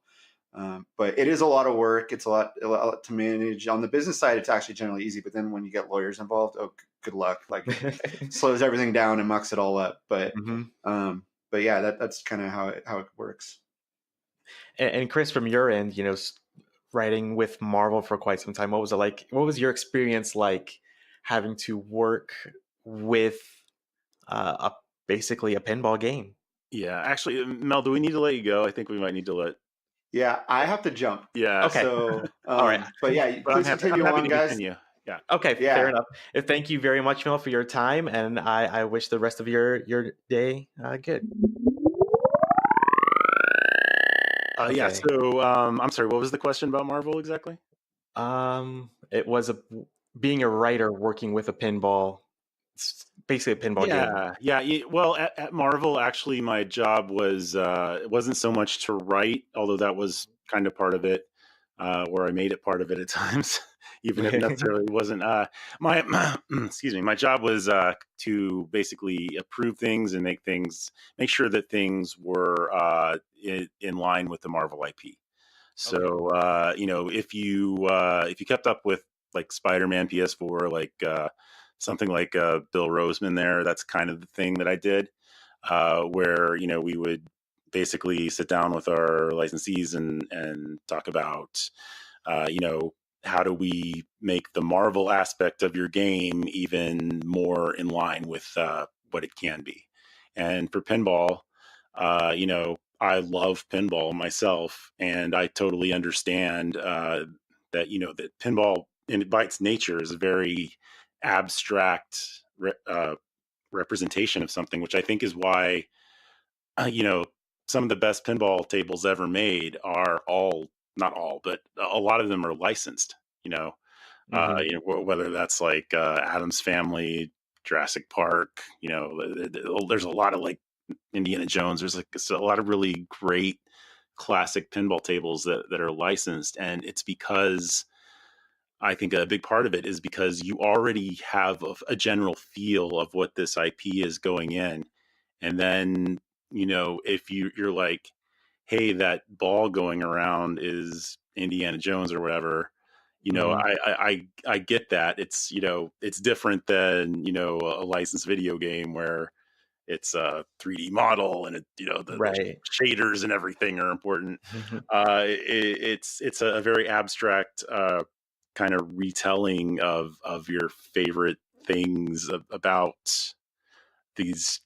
But it is a lot of work. It's a lot to manage. On the business side, it's actually generally easy. But then when you get lawyers involved, good luck. Like slows everything down and mucks it all up. But yeah, that's kind of how it works. And Chris, from your end, writing with Marvel for quite some time, what was it like? What was your experience like having to work with basically a pinball game? Yeah, actually, Mel, do we need to let you go? I think we might need to let. Yeah, I have to jump. Yeah. Okay. So, all right. But yeah, please continue on, guys. Continue. Yeah. Okay. Yeah. Fair enough. Thank you very much, Mel, for your time, and I wish the rest of your day good. Okay. Yeah. So, I'm sorry. What was the question about Marvel exactly? It was being a writer working with a pinball. It's basically a pinball game. Yeah. Well, at Marvel, actually, my job was it wasn't so much to write, although that was kind of part of it, or I made it part of it at times, even if necessarily wasn't. My excuse me, my job was to basically approve things and make sure that things were in line with the Marvel IP. So if you kept up with like Spider-Man PS4, like something like Bill Roseman there, that's kind of the thing that I did, where we would basically sit down with our licensees and talk about how do we make the Marvel aspect of your game even more in line with what it can be. And for pinball, I love pinball myself, and I totally understand that that pinball by its nature is a very abstract representation of something, which I think is why some of the best pinball tables ever made are not all, but a lot of them are licensed. Whether that's like Addams Family, Jurassic Park. There's a lot of like Indiana Jones. There's like a lot of really great classic pinball tables that are licensed. And it's because I think a big part of it is because you already have a general feel of what this IP is going in. And then, if you're like, hey, that ball going around is Indiana Jones or whatever, Mhm. I get that. It's, it's different than, a licensed video game where it's a 3D model and the Right. shaders and everything are important. Mhm. It's a very abstract kind of retelling of your favorite things about these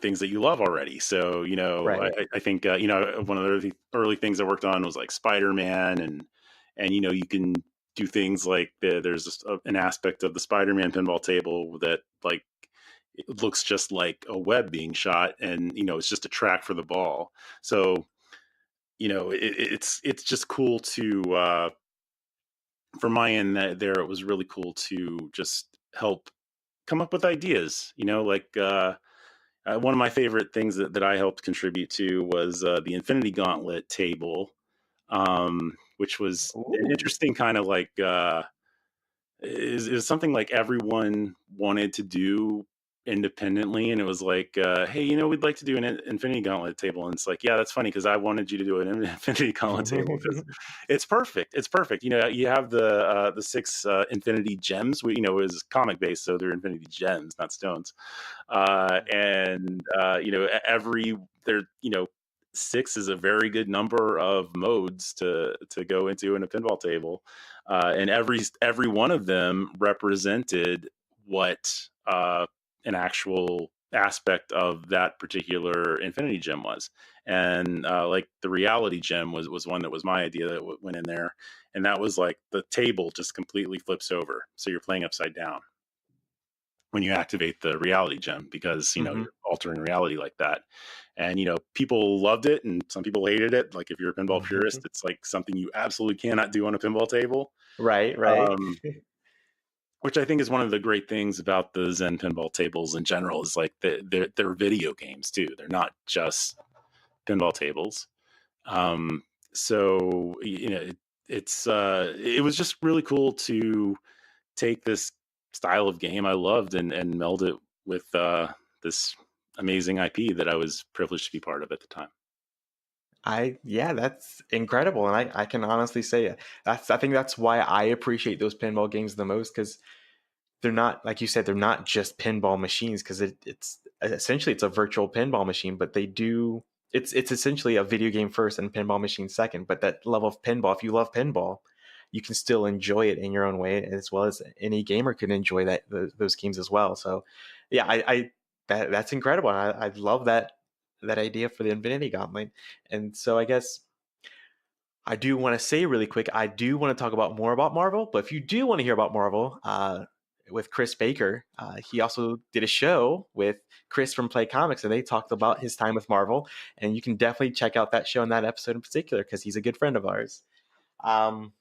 things that you love already. So Right. I think one of the early things I worked on was like Spider-Man, and you can do things like there's an aspect of the Spider-Man pinball table that like it looks just like a web being shot, and it's just a track for the ball. So it's just cool to for my end that there it was really cool to just help come up with ideas. One of my favorite things that I helped contribute to was the Infinity Gauntlet table, which was an Ooh. interesting kind of like is something like everyone wanted to do independently, and it was like, hey, we'd like to do an Infinity Gauntlet table, and it's like, yeah, that's funny because I wanted you to do an Infinity Gauntlet table because it's perfect. It's perfect. You have the six Infinity Gems. It was comic based, so they're Infinity Gems, not stones. And every there six is a very good number of modes to go into in a pinball table, and every one of them represented what an actual aspect of that particular Infinity Gem was. And like the Reality Gem was one that was my idea that went in there, and that was like the table just completely flips over, so you're playing upside down when you activate the Reality Gem, because Mhm. you're altering reality like that. And people loved it and some people hated it. Like if you're a pinball purist, Mhm. it's like something you absolutely cannot do on a pinball table. Right, right. um, which I think is one of the great things about the Zen pinball tables in general, is like they're video games too. They're not just pinball tables. um, so it was just really cool to take this style of game I loved and meld it with this amazing IP that I was privileged to be part of at the time. Yeah, that's incredible, and I can honestly say I think that's why I appreciate those pinball games the most, because they're not, like you said, they're not just pinball machines, because it's essentially it's a virtual pinball machine, but they do it's essentially a video game first and pinball machine second. But that level of pinball, if you love pinball, you can still enjoy it in your own way, as well as any gamer can enjoy those games as well. So, yeah, that's incredible. I love that idea for the Infinity Gauntlet. And so I guess I do want to say really quick, I do want to talk about more about Marvel. But if you do want to hear about Marvel, with Chris Baker, he also did a show with Chris from Play Comics, and they talked about his time with Marvel. And you can definitely check out that show and that episode in particular, because he's a good friend of ours. Um,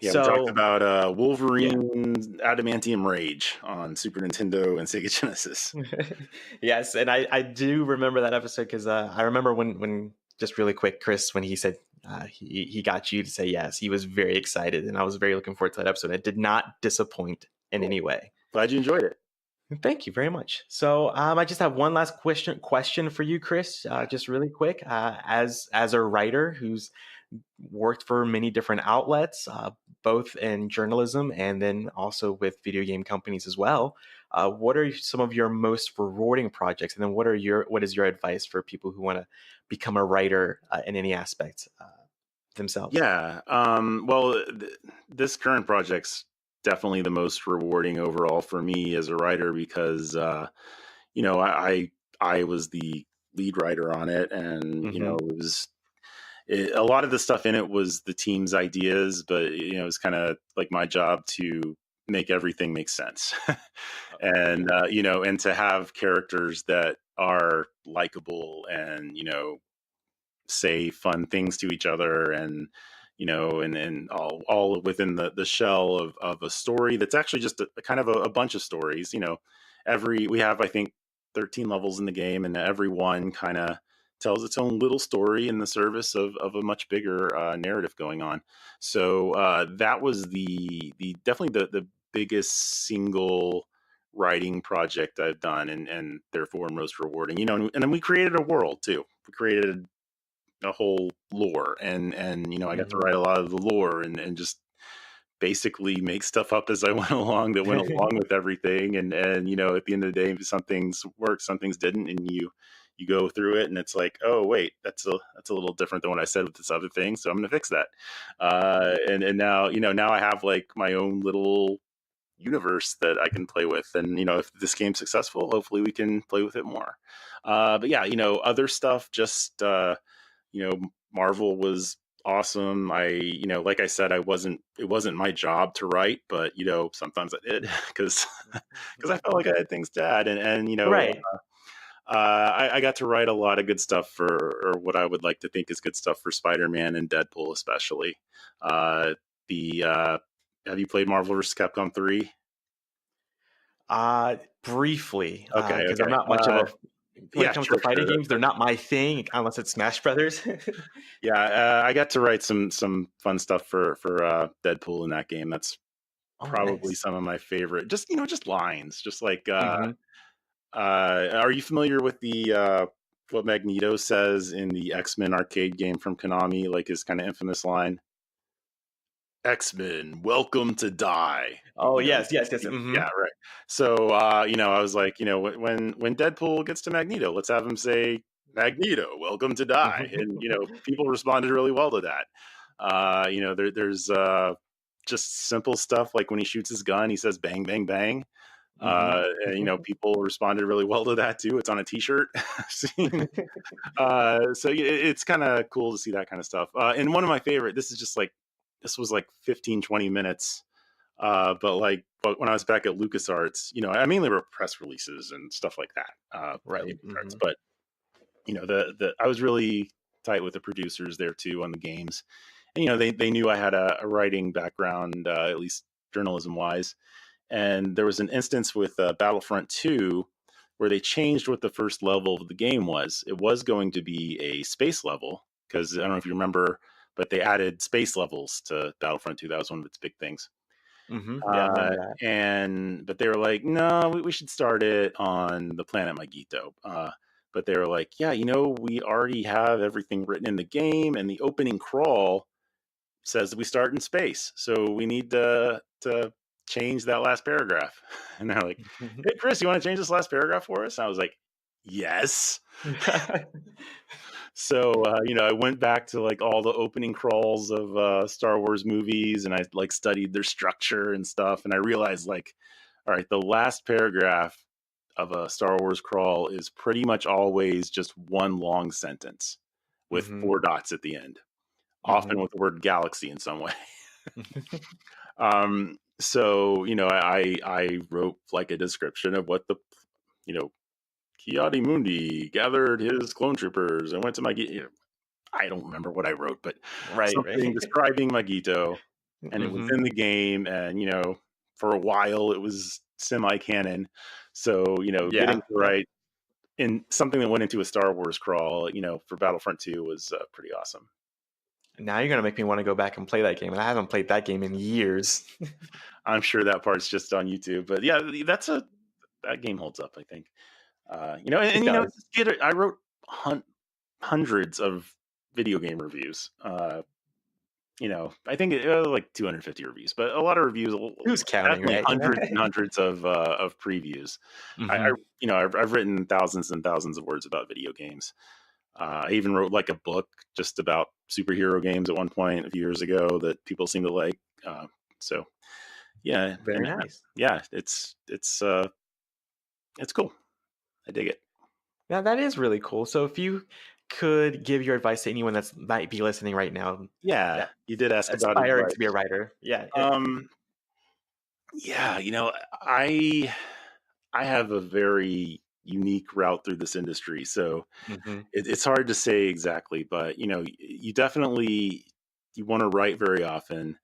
Yeah, we talked so about yeah. Wolverine Adamantium Rage on Super Nintendo and Sega Genesis. Yes, and I do remember that episode, because I remember when just really quick, Chris, when he said he got you to say yes, he was very excited, and I was very looking forward to that episode. It did not disappoint in Cool. any way. Glad you enjoyed it. Thank you very much. So I just have one last question for you, Chris, just really quick. As a writer who's worked for many different outlets, both in journalism and then also with video game companies as well. What are some of your most rewarding projects, and then what is your advice for people who want to become a writer in any aspect themselves? Yeah. Well, this current project's definitely the most rewarding overall for me as a writer, because you know, I was the lead writer on it, and Hmm. a lot of the stuff in it was the team's ideas, but it was kind of like my job to make everything make sense, and and to have characters that are likable and say fun things to each other, and and all within the shell of a story that's actually just a kind of a bunch of stories. We have, I think, 13 levels in the game, and every one kind of tells its own little story in the service of a much bigger narrative going on. So that was the definitely the biggest single writing project I've done, and therefore most rewarding. And then we created a world too. We created a whole lore, and I got to Mhm. write a lot of the lore and just basically make stuff up as I went along that went along with everything. And at the end of the day, some things worked, some things didn't, and you go through it and it's like, oh wait, that's a little different than what I said with this other thing, so I'm gonna fix that. And now now I have like my own little universe that I can play with. And if this game's successful, hopefully we can play with it more. But yeah, other stuff, just Marvel was awesome. Like I said, it wasn't my job to write, but sometimes I did because I felt like I had things to add. And Right. I got to write a lot of good stuff or what I would like to think is good stuff for Spider-Man and Deadpool, especially. The Have you played Marvel vs. Capcom 3? Briefly, Okay, because I'm okay. not much of a when it Yeah, comes to sure, fighting sure. games, they're not my thing unless it's Smash Brothers. Yeah, I got to write some fun stuff for Deadpool in that game. That's Oh, probably nice. some of my favorite. Just lines, just like Mhm. are you familiar with the what Magneto says in the X-Men arcade game from Konami, like his kind of infamous line? X-Men, welcome to die. Oh, yes, yes, yes. Yeah, Mhm. right. So, I was like, when Deadpool gets to Magneto, let's have him say, Magneto, welcome to die. And, people responded really well to that. There's just simple stuff like when he shoots his gun, he says, bang, bang, bang. Mhm. And, people responded really well to that too. It's on a t-shirt. So it's kind of cool to see that kind of stuff. And one of my favorite, this was like 15, 20 minutes. But when I was back at LucasArts, I mainly wrote press releases and stuff like that, Right. table cards. Mhm. But the I was really tight with the producers there too on the games, and they knew I had a writing background, at least journalism wise. And there was an instance with Battlefront 2 where they changed what the first level of the game was. It was going to be a space level because I don't know if you remember, but they added space levels to Battlefront 2. That was one of its big things. Mhm. Yeah, I remember that. But they were like, no, we should start it on the planet Magito. But they were like, yeah, we already have everything written in the game, and the opening crawl says we start in space, so we need to change that last paragraph. And they're like, hey, Chris, you want to change this last paragraph for us? And I was like, yes. So I went back to like all the opening crawls of Star Wars movies, and I like studied their structure and stuff, and I realized like, all right, the last paragraph of a Star Wars crawl is pretty much always just one long sentence with Mhm. four dots at the end, often Mhm. with the word galaxy in some way. So I wrote like a description of what the you know Kiadi Mundi gathered his clone troopers and went to my I don't remember what I wrote, but Right, something right. describing Magito, and it was Mhm. in the game, and for a while it was semi-canon. So getting Yeah, to yeah. write in something that went into a Star Wars crawl, for Battlefront 2 was pretty awesome. Now you're gonna make me wanna go back and play that game, and I haven't played that game in years. I'm sure that part's just on YouTube, but yeah, that game holds up, I think. It does. just get it. I wrote hundreds of video game reviews. I think like 250 reviews, but a lot of reviews, Who's counting, definitely right? You know? hundreds and hundreds of previews. I Mhm. I've written thousands and thousands of words about video games. I even wrote like a book just about superhero games at one point a few years ago that people seem to like. So yeah, Very and nice. yeah, it's cool. I dig it. Now that is really cool. So if you could give your advice to anyone that's might be listening right now Yeah, that you did ask about aspiring to be a advice. writer. Yeah, yeah. Um, yeah, I I have a very unique route through this industry, so Mhm. it's hard to say exactly, but you definitely you want to write very often.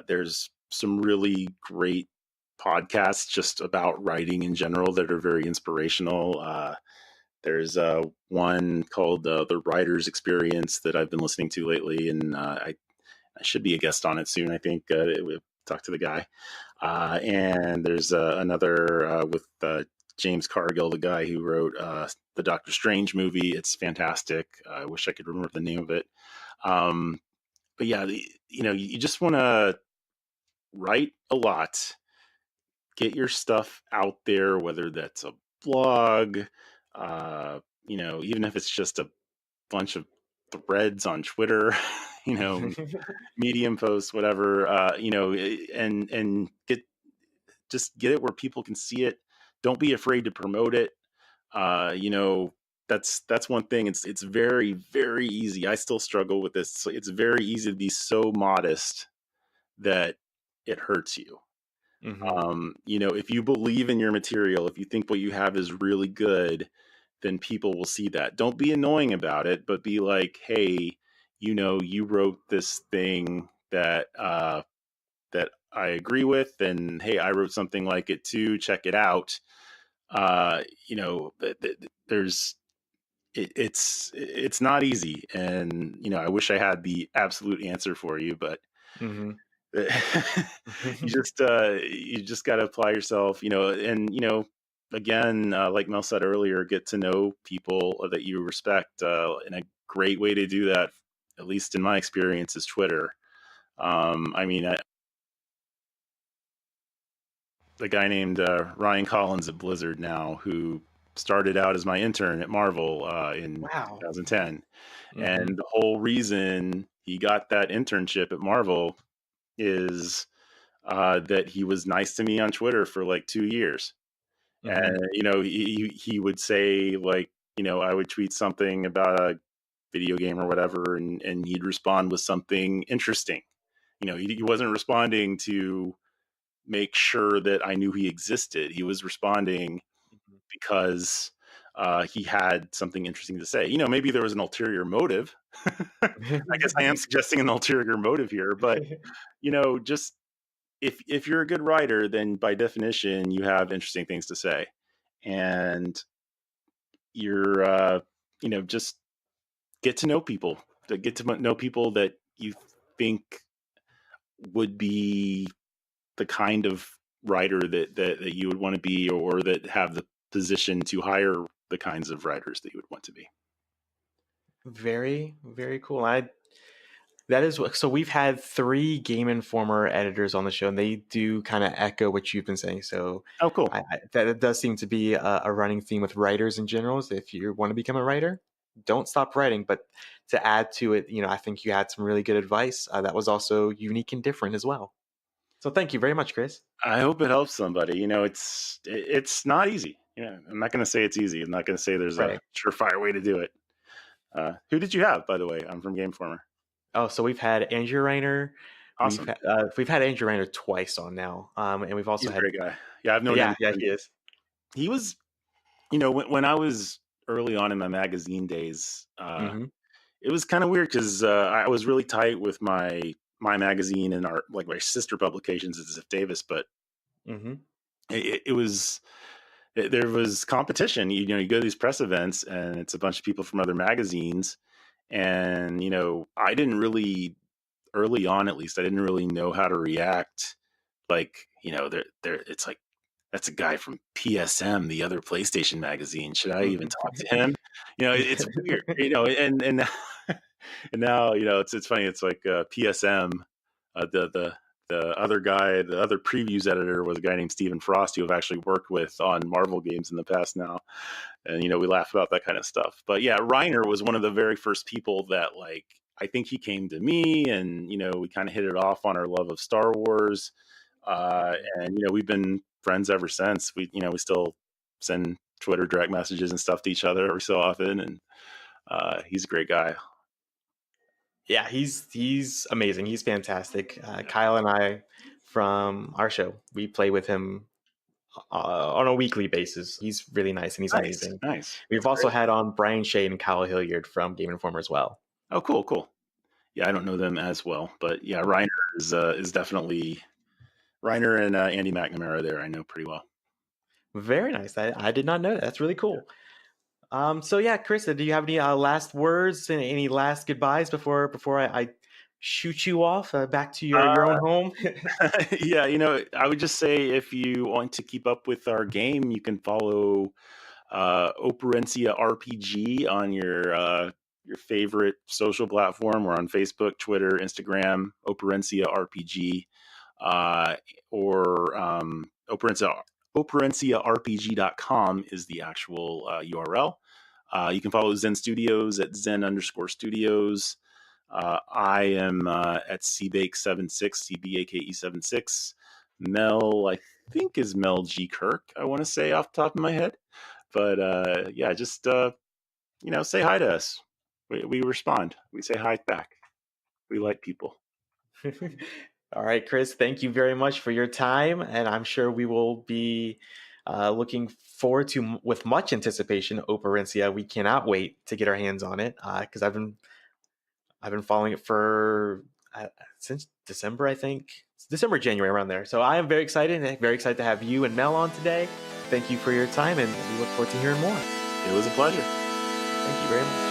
There's some really great podcasts just about writing in general that are very inspirational. There's one called The Writer's Experience that I've been listening to lately, and I should be a guest on it soon. I think we'll talk to the guy. And there's another with James Cargill, the guy who wrote the Doctor Strange movie. It's fantastic. I wish I could remember the name of it. But yeah, you just want to write a lot, get your stuff out there, whether that's a blog, even if it's just a bunch of threads on Twitter, Medium posts, whatever, and get it where people can see it. Don't be afraid to promote it. That's one thing. It's very, very easy. I still struggle with this. It's very easy to be so modest that it hurts you. If you believe in your material, if you think what you have is really good, then people will see that. Don't be annoying about it, but be like, hey, you wrote this thing that that I agree with, and hey, I wrote something like it too. Check it out. There's it's not easy, and I wish I had the absolute answer for you, but you just got to apply yourself, and again, like Mel said earlier, get to know people that you respect, and a great way to do that, at least in my experience, is Twitter. The guy named Ryan Collins at Blizzard now, who started out as my intern at Marvel in 2010. And the whole reason he got that internship at Marvel is that he was nice to me on Twitter for like 2 years. And, he would say, like, I would tweet something about a video game or whatever, and he'd respond with something interesting. He wasn't responding to make sure that I knew he existed. He was responding because he had something interesting to say. Maybe there was an ulterior motive. I guess I am suggesting an ulterior motive here, but just if you're a good writer, then by definition you have interesting things to say, and you're just get to know people. Get to know people that you think would be the kind of writer that you would want to be, or that have the position to hire the kinds of writers that you would want to be. Very, very cool. So we've had 3 Game Informer editors on the show, and they do kind of echo what you've been saying. So, oh, cool. That does seem to be a running theme with writers in general. So if you want to become a writer, don't stop writing. But to add to it, I think you had some really good advice that was also unique and different as well. So thank you very much, Chris. I hope it helps somebody. It's not easy. I'm not going to say it's easy. I'm not going to say there's a surefire way to do it. Who did you have, by the way? I'm from Game Informer. Oh, so we've had Andrew Reiner. Awesome. We've had Andrew Reiner twice on now, and we've also He's had a great guy. Yeah, I've known him. Yeah, he is. He was, when I was early on in my magazine days, it was kind of weird because I was really tight with my magazine and my sister publications at Ziff Davis, but it was. There was competition. You go to these press events, and it's a bunch of people from other magazines. And, I didn't really, early on at least, I didn't really know how to react. Like, it's like, that's a guy from PSM, the other PlayStation magazine. Should I even talk to him? It's weird, and now, it's funny. It's like PSM, the other guy, the other previews editor was a guy named Stephen Frost, who I've actually worked with on Marvel games in the past now. And, we laugh about that kind of stuff. But yeah, Reiner was one of the very first people that, I think he came to me, and, we kind of hit it off on our love of Star Wars. And, we've been friends ever since. We still send Twitter direct messages and stuff to each other every so often. And he's a great guy. Yeah, he's amazing. He's fantastic. Kyle and I from our show, we play with him on a weekly basis. He's really nice, and he's amazing. Nice. We've also had on Brian Shade and Kyle Hilliard from Game Informer as well. Oh, cool. Yeah, I don't know them as well, but yeah, Reiner is definitely Reiner and Andy McNamara there. I know pretty well. Very nice. I did not know that. That's really cool. So yeah, Chris, do you have any last words and any last goodbyes before I shoot you off back to your own home? Yeah, I would just say if you want to keep up with our game, you can follow Operencia RPG on your favorite social platform. We're on Facebook, Twitter, Instagram, Operencia RPG, or OperenciaRPG.com is the actual URL. You can follow Zen Studios at Zen_Studios. I am at Cbake76, CBAKE76. Mel, I think, is Mel G. Kirk, I want to say off the top of my head. But yeah, just say hi to us. We respond. We say hi back. We like people. All right, Chris, thank you very much for your time, and I'm sure we will be looking forward to with much anticipation Operencia. We cannot wait to get our hands on it because I've been following it for since December, I think. It's December, January, around there. So I am very excited to have you and Mel on today. Thank you for your time, and we look forward to hearing more. It was a pleasure. Thank you very much.